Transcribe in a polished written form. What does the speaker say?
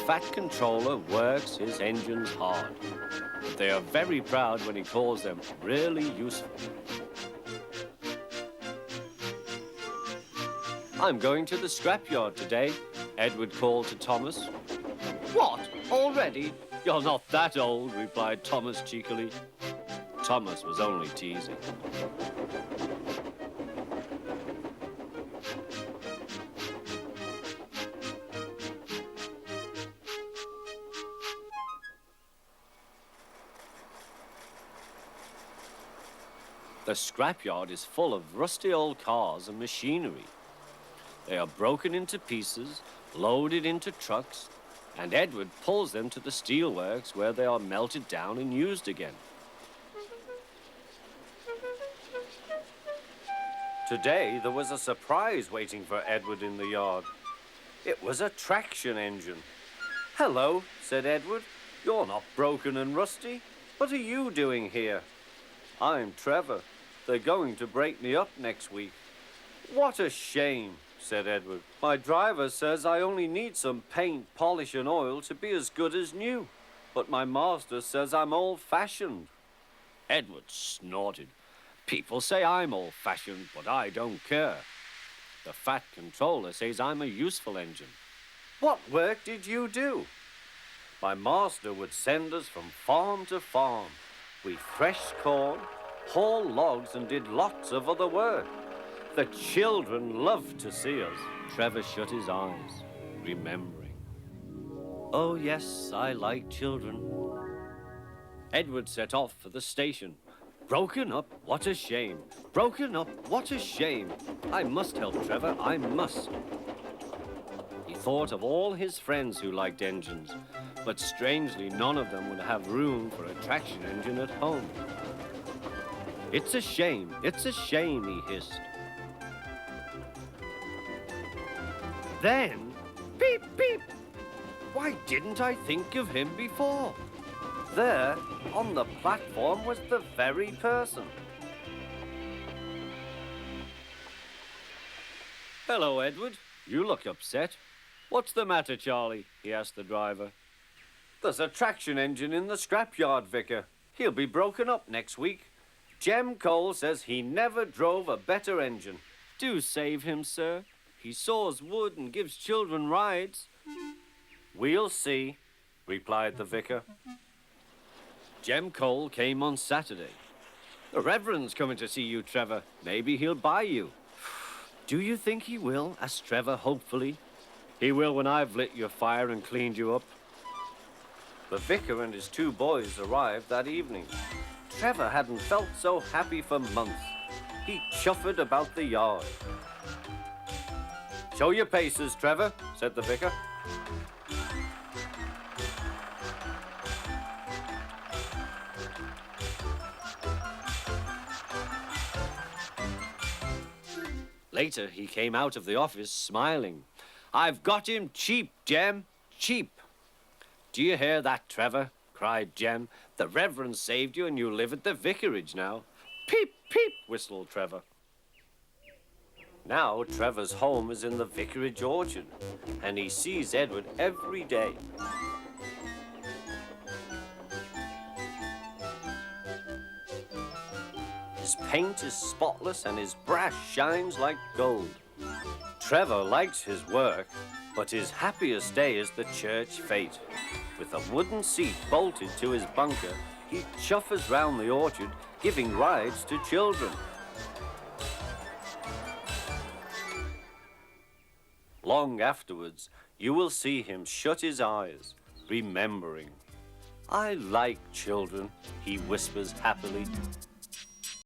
fat controller works his engines hard. But they are very proud when he calls them really useful. I'm going to the scrapyard today, Edward called to Thomas. What? Already? You're not that old, replied Thomas cheekily. Thomas was only teasing. The scrapyard is full of rusty old cars and machinery. They are broken into pieces, loaded into trucks, and Edward pulls them to the steelworks where they are melted down and used again. Today, there was a surprise waiting for Edward in the yard. It was a traction engine. Hello, said Edward. You're not broken and rusty. What are you doing here? I'm Trevor. They're going to break me up next week. What a shame, said Edward. My driver says I only need some paint, polish and oil to be as good as new. But my master says I'm old-fashioned. Edward snorted. People say I'm old-fashioned, but I don't care. The fat controller says I'm a useful engine. What work did you do? My master would send us from farm to farm. We threshed corn, hauled logs and did lots of other work. The children loved to see us. Trevor shut his eyes, remembering. Oh, yes, I like children. Edward set off for the station. Broken up, what a shame. Broken up, what a shame. I must help Trevor, I must. He thought of all his friends who liked engines, but strangely none of them would have room for a traction engine at home. It's a shame, he hissed. Then, beep, beep. Why didn't I think of him before? There, on the platform, was the very person. Hello, Edward. You look upset. What's the matter, Charlie? He asked the driver. There's a traction engine in the scrapyard, Vicar. He'll be broken up next week. Jem Cole says he never drove a better engine. Do save him, sir. He saws wood and gives children rides. We'll see, replied the vicar. Jem Cole came on Saturday. The Reverend's coming to see you, Trevor. Maybe he'll buy you. Do you think he will? Asked Trevor hopefully. He will when I've lit your fire and cleaned you up. The vicar and his two boys arrived that evening. Trevor hadn't felt so happy for months. He chuffered about the yard. Show your paces, Trevor, said the vicar. Later, he came out of the office smiling. I've got him cheap, Jem, cheap. Do you hear that, Trevor? Cried Jem. The Reverend saved you and you live at the vicarage now. Peep, peep, whistled Trevor. Now Trevor's home is in the vicarage orchard, and he sees Edward every day. His paint is spotless and his brass shines like gold. Trevor likes his work, but his happiest day is the church fete. With a wooden seat bolted to his bunker, he chuffers round the orchard, giving rides to children. Long afterwards, you will see him shut his eyes, remembering. I like children, he whispers happily.